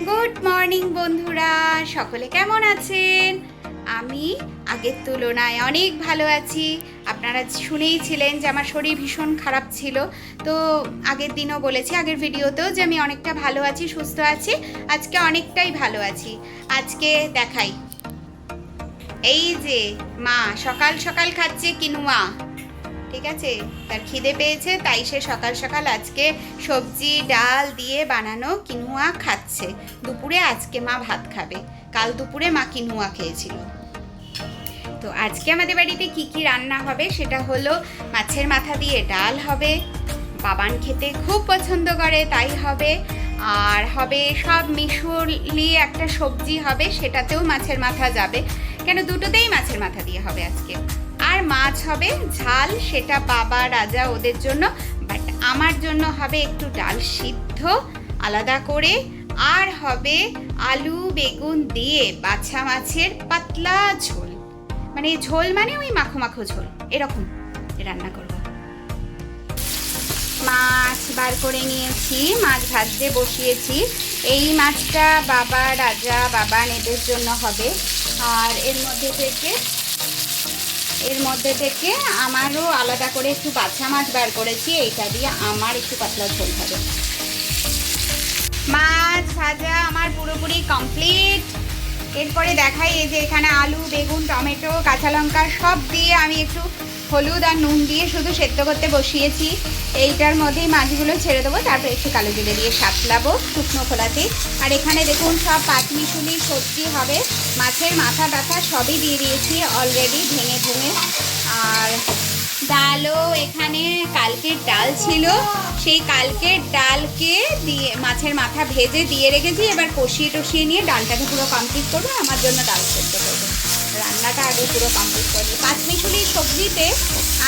Good morning বন্ধুরা, সকলে কেমন আছেন? আমি আগের তুলনায় অনেক ভালো আছি। আপনারা শুনেইছিলেন যে আমার শরীর ভীষণ খারাপ ছিল, তো আগের দিনও বলেছি, আগের ভিডিওতেও, যে আমি অনেকটা ভালো আছি, সুস্থ আছি। আজকে অনেকটাই ভালো আছি। আজকে দেখাই, এই যে মা সকাল সকাল খাচ্ছে কিনুয়া। ঠিক আছে, তার খিদে পেয়েছে, তাই সে সকাল সকাল আজকে সবজি ডাল দিয়ে বানানো কিনুয়া খাচ্ছে। দুপুরে আজকে মা ভাত খাবে, কাল দুপুরে মা কিনুয়া খেয়েছিল। তো আজকে আমাদের বাড়িতে কি কি রান্না হবে সেটা হলো, মাছের মাথা দিয়ে ডাল হবে, বাবান খেতে খুব পছন্দ করে তাই হবে। আর হবে সব মিশুলিয়ে একটা সবজি হবে, সেটাতেও মাছের মাথা যাবে, কেন দুটোতেই মাছের মাথা দিয়ে হবে আজকে। আর মাছ হবে ঝাল, সেটা বাবা রাজা ওদের জন্য, বাট আমার জন্য হবে একটু ডাল সিদ্ধ আলাদা করে। আর হবে আলু বেগুন দিয়ে বাছা মাছের পাতলা ঝোল, মানে ঝোল মানে ওই মাখো মাখো ঝোল, এরকম রান্না করব। মাছ বার করে নিয়েছি, মাছ ভাজতে বসিয়েছি। এই মাছটা বাবা রাজা বাবান এদের জন্য হবে। আর এর মধ্যে থেকে আমারও আলাদা করে একটু বাছা মাছ বার করেছি, এইটা দিয়ে আমার একটু পাতলা ঝোল হবে। মাছ ভাজা আমার পুরোপুরি কমপ্লিট। এরপরে দেখাই, এই যে এখানে আলু বেগুন টমেটো কাঁচা লঙ্কা সব দিয়ে আমি একটু হলুদ আর নুন দিয়ে শুধু সেদ্ধ করতে বসিয়েছি। এইটার মধ্যেই মাছগুলো ছেড়ে দেবো, তারপর একটু কালো জিরে দিয়ে সাতলাবো শুকনো খোলাতে। আর এখানে দেখুন সব পাঁচমিশুলি সবজি হবে, মাছের মাথা টাথা সবই দিয়ে দিয়েছি অলরেডি ভেঙে ভেঙে। আর ডালও এখানে কালকের ডাল ছিল, সেই কালকের ডালকে দিয়ে মাছের মাথা ভেজে দিয়ে রেখেছি। এবার কষিয়ে টষিয়ে নিয়ে ডালটাকে পুরো কমপ্লিট করবো, আমার জন্য ডাল সেদ্ধ করবো। রান্নাটা আগে পুরো কমপ্লিট করবো। পাঁচমিশুলি সবজিতে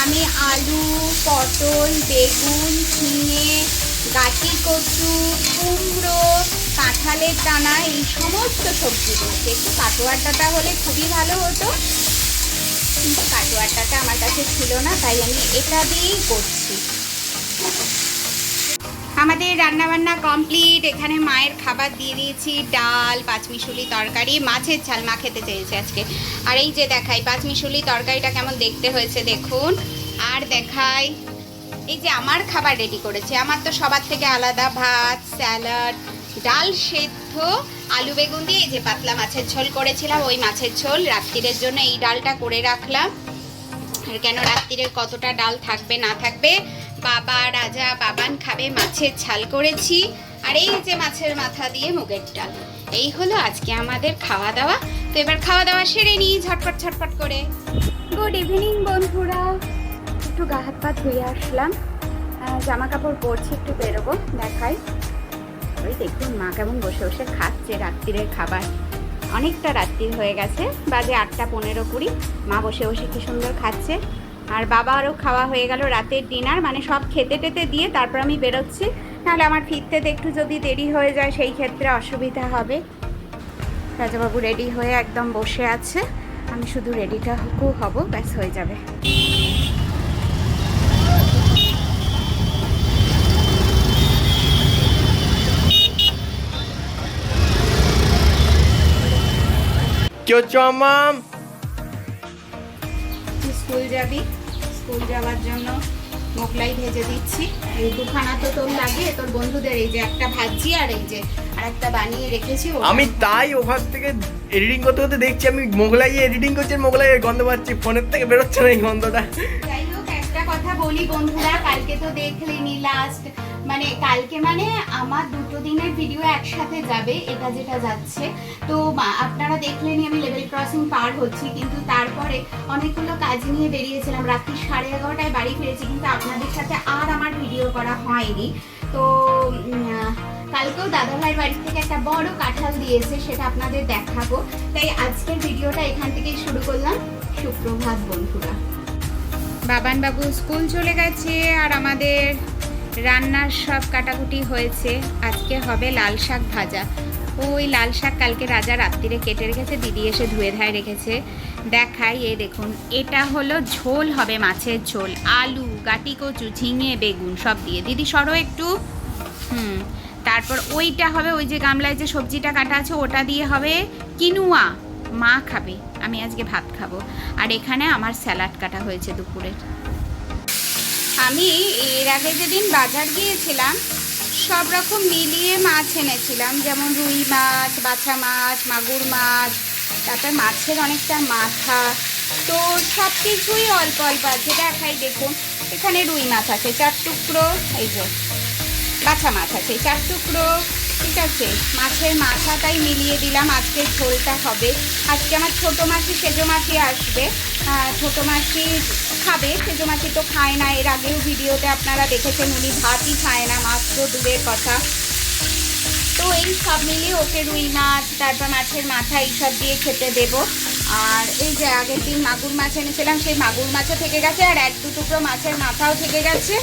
আমি আলু পটল বেগুন ঝিঙে গাটি কচু কুমড়ো কাঁঠালের দানা এই সমস্ত সবজি দিয়েছি। একটু কাটোয়ার ডাঁটা হলে খুবই ভালো হতো, কিন্তু কাটোয়ার ডাঁটা আমার কাছে ছিল না, তাই আমি এটা দিয়েই করছি। আমাদের রান্নাবান্না কমপ্লিট। এখানে মায়ের খাবার দিয়ে দিয়েছি, ডাল পাঁচমিশুলি তরকারি, মাছের ঝাল, মা খেতে চেয়েছে আজকে। আর এই যে দেখাই পাঁচমিশুলি তরকারিটা কেমন দেখতে হয়েছে দেখুন। আর দেখাই, এই যে আমার খাবার রেডি করেছে, আমার তো সবার থেকে আলাদা, ভাত স্যালাড ডাল সেদ্ধ আলু বেগুন দিয়ে এই যে পাতলা মাছের ঝোল করেছিলাম, ওই মাছের ঝোল রাত্রিরের জন্য এই ডালটা করে রাখলাম। আর কেন রাত্রিরে কতটা ডাল থাকবে না থাকবে, বাবা রাজা বাবান খাবে, মাছের ঝাল করেছি। আর এই যে মাছের মাথা দিয়ে মুগের ডাল, এই হলো আজকে আমাদের খাওয়া দাওয়া। তো এবার খাওয়া দাওয়া সেরে নিই ঝটপট ঝটপট করে। গুড ইভিনিং বন্ধুরা, একটু গা হাত পা ধুয়ে আসলাম, জামা কাপড় পরছি, একটু বেরোবো। দেখাই, ওই দেখুন মা কেমন বসে বসে খাচ্ছে রাত্রিরের খাবার। অনেকটা রাত্রির হয়ে গেছে, বাজে 8টা 15-20। মা বসে বসে কি সুন্দর খাচ্ছে। আর বাবারও খাওয়া হয়ে গেল রাতের ডিনার, মানে সব খেতে টেতে দিয়ে তারপর আমি বেরোচ্ছি, নাহলে আমার ফিরতে একটু যদি দেরি হয়ে যায় সেই ক্ষেত্রে অসুবিধা হবে। রাজাবাবু রেডি হয়ে একদম বসে আছে, আমি শুধু রেডিটা হব, ব্যাস হয়ে যাবে। স্কুল যাবি, স্কুল যাওয়ার জন্য মোগলাই ভেজে দিচ্ছি। এই দুখানা তো তোর লাগে, তোর বন্ধুদের এই যে একটা ভাজি আর এই যে আরেকটা বানিয়ে রেখেছি। আমি তাই ওখান থেকে এডিটিং করতে করতে দেখছি আমি মোগলাই এডিটিং করছি, মোগলাইয়ের গন্ধ পাচ্ছি, ফোনের থেকে বেরোচ্ছে না এই গন্ধটা। যাই হোক, একটা কথা বলি বন্ধুরা, কালকে তো দেখলেনি লাস্ট, মানে কালকে মানে আমার 2 দিনের ভিডিও একসাথে যাবে, এটা যেটা যাচ্ছে। তো আপনারা দেখলেনি আমি লেভেল ক্রসিং পার হচ্ছি, কিন্তু তারপরে অনেকগুলো কাজ নিয়ে বেরিয়েছিলাম, রাত্রি 11:30টায় বাড়ি ফিরেছি, কিন্তু আপনাদের সাথে আর আমার ভিডিও করা হয়নি। তো কালকেও দাদাভাইয়ের বাড়ি থেকে একটা বড় কাঁঠাল দিয়েছে, সেটা আপনাদের দেখাবো। তাই আজকের ভিডিওটা এখান থেকেই শুরু করলাম। সুপ্রভাত বন্ধুরা। বাবান বাবু স্কুল চলে গেছে, আর আমাদের রান্নার সব কাটাকুটি হয়েছে। আজকে হবে লাল শাক ভাজা। ওই লাল শাক কালকে রাজা রাত্রিরে কেটে রেখেছে, দিদি এসে ধুয়ে ধায় রেখেছে। দেখাই, এই দেখুন, এটা হলো ঝোল হবে, মাছের ঝোল, আলু গাটি কচু ঝিঙে বেগুন সব দিয়ে। দিদি সরো একটু, তারপর ওইটা হবে, ওই যে গামলায় যে সবজিটা কাটা আছে ওটা দিয়ে হবে কিনুয়া, মা খাবে, আমি আজকে ভাত খাবো। আর এখানে আমার স্যালাড কাটা হয়েছে দুপুরের। আমি এর আগে যেদিন বাজার গিয়েছিলাম সব রকম মিলিয়ে মাছ এনেছিলাম, যেমন রুই মাছ, বাছা মাছ, মাগুর মাছ, তারপর মাছের অনেকটা মাথা, তো সব কিছুই অল্প অল্প আছে। দেখাই দেখুন, এখানে রুই মাছ আছে 4 টুকরো, এই যে বাছা মাছ আছে 4 টুকরো, ঠিক আছে। মাছের মাথাটাই মিলিয়ে দিলাম, আজকে ঝোলটা হবে। আজকে আমার ছোটো মাসি সেজো মাসি আসবে, ছোটো মাসি খাবে, সেজো মাসি তো খায় না, এর আগেও ভিডিওতে আপনারা দেখেছেন উনি ভাতই খায় না, মাছ তো দূরের কথা। তো এই সব মিলিয়ে ওকে রুই মাছ, তারপর মাছের মাথা এইসব দিয়ে খেতে দেব। আর এই যে আগের দিন মাগুর মাছ এনেছিলাম, সেই মাগুর মাছও থেকে গেছে, আর 1-2 টুকরো মাছের মাথাও থেকে গেছে।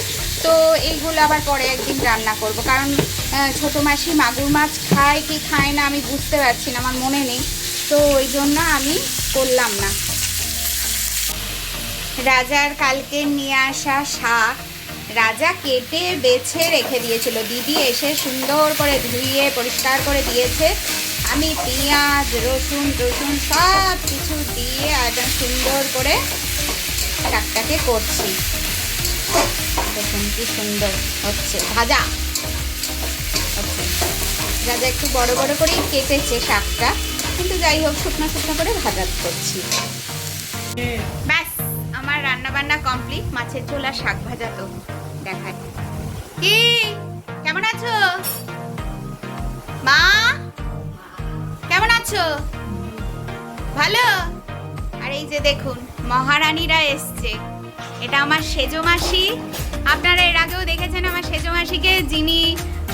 তো এইগুলো আবার পরে একদিন রান্না করব, কারণ ছোটো মাসি মাগুর মাছ খায় কি খায় না আমি বুঝতে পারছি না, আমার মনে নেই, তো ওই জন্য আমি করলাম না। রাজার কালকে নিয়ে আসা শাক রাজা কেটে বেছে রেখে দিয়েছিল, দিদি এসে সুন্দর করে ধুয়ে পরিষ্কার করে দিয়েছে। আমি পেঁয়াজ রসুন সব কিছু দিয়ে একদম সুন্দর করে শাকটাকে করছি। দেখুন কি সুন্দর হচ্ছে, ভাজা হচ্ছে। রাজা একটু বড় বড় করেই কেটেছে শাকটা, কিন্তু যাই হোক শুকনো শুকনো করে ভাজা করছি। ব্যাস আমার রান্না বান্না কমপ্লিট। মাছের ঝোল আর শাক ভাজা তো দেখায়। কি কেমন আছো মা? কেমন আছো? ভালো? আর এই যে দেখুন মহারানীরা এসছে, এটা আমার সেজো মাসি। আপনারা এর আগেও দেখেছেন আমার সেজো মাসিকে, যিনি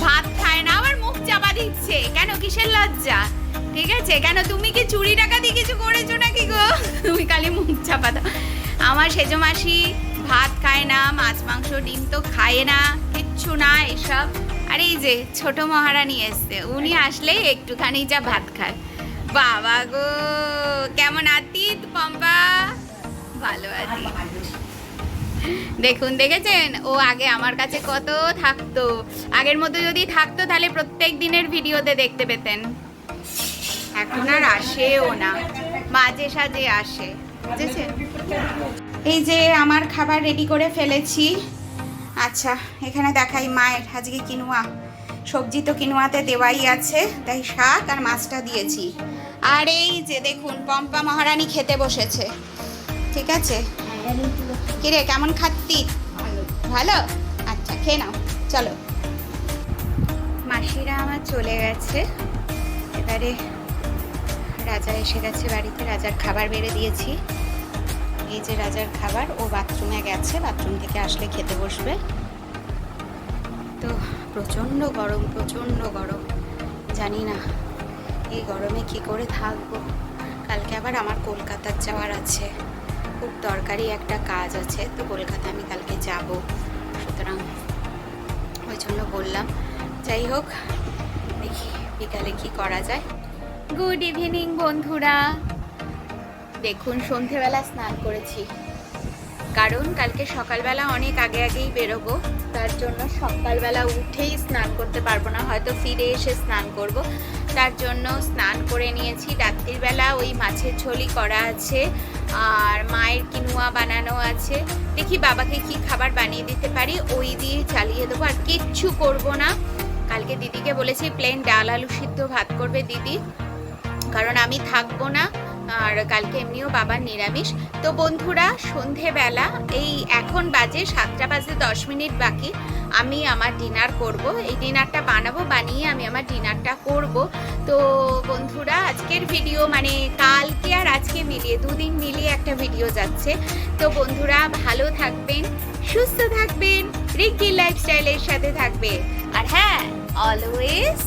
ভাত খায় না, আবার মুখ চাপা দিচ্ছে কেন, কিসের লজ্জা? ঠিক আছে, কেন তুমি কি চুরি টাকা দিয়ে কিছু করেছো নাকি গো? তুমি খালি মুখ চাপা দাও। আমার সেজো মাসি ভাত খায় না, মাছ মাংস ডিম তো খায় না, কিচ্ছু না এসব। আর এই যে ছোট মহারানী এসছে, উনি আসলেই একটুখানি যা ভাত খায়। বাবা গো, কেমন আতিত পম্পা? ভালো আছি। দেখুন দেখেছেন, ও আগে আমার কাছে কত থাকতো, আগের মতো যদি থাকতো তাহলে প্রত্যেক দিনের ভিডিওতে দেখতে পেতেন। এখন আর আসেও না, মাঝে সাঝে আসে, বুঝেছেন? এই যে আমার খাবার রেডি করে ফেলেছি। আচ্ছা এখানে দেখাই মায়ের আজকে কিনুয়া, সবজি তো কিনুয়াতে দেওয়াই আছে, তাই শাক আর মাছটা দিয়েছি। আর এই যে দেখুন পম্পা মহারানী খেতে বসেছে, ঠিক আছে। কিরে কেমন খাচ্ছি? ভালো? আচ্ছা খেয়ে নাও, চলো। মাসিরা আমার চলে গেছে, এবারে রাজা এসে গেছে বাড়িতে, রাজার খাবার বেড়ে দিয়েছি। এই যে রাজার খাবার, ও বাথরুমে গেছে, বাথরুম থেকে আসলে খেতে বসবে। তো প্রচণ্ড গরম, প্রচণ্ড গরম, জানি না এই গরমে কি করে থাকবো। কালকে আবার আমার কলকাতার যাওয়ার আছে, খুব দরকারি একটা কাজ আছে, তো কলকাতা আমি কালকে যাব, সুতরাং ওই জন্য বললাম। যাই হোক দেখি বিকালে কি করা যায়। গুড ইভিনিং বন্ধুরা। দেখুন সন্ধেবেলা স্নান করেছি, কারণ কালকে সকালবেলা অনেক আগেই বেরোবো, তার জন্য সকালবেলা উঠেই স্নান করতে পারবো না, হয়তো ফিরে এসে স্নান করব, তার জন্য স্নান করে নিয়েছি। রাত্রিবেলা ওই মাছের ঝোলই করা আছে, আর মায়ের কিনুয়া বানানো আছে। দেখি বাবাকে কি খাবার বানিয়ে দিতে পারি, ওই দিয়ে চালিয়ে দেবো, আর কিচ্ছু করব না। কালকে দিদিকে বলেছি প্লেন ডাল আলু সিদ্ধ ভাত করবে দিদি, কারণ আমি থাকবো না, আর কালকে এমনিও বাবার নিরামিষ। তো বন্ধুরা সন্ধেবেলা এই এখন বাজে 7টা বাজে 10 মিনিট বাকি, আমি আমার ডিনার করব, এই ডিনারটা বানাবো, বানিয়ে আমি আমার ডিনারটা করব। তো বন্ধুরা আজকের ভিডিও মানে কালকে আর আজকে মিলিয়ে 2 দিন মিলিয়ে একটা ভিডিও যাচ্ছে। তো বন্ধুরা ভালো থাকবেন, সুস্থ থাকবেন, রিঙ্কি লাইফস্টাইলের সাথে থাকবে, আর হ্যাঁ অলওয়েজ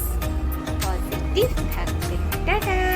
পজিটিভ থাকবে। টাটা।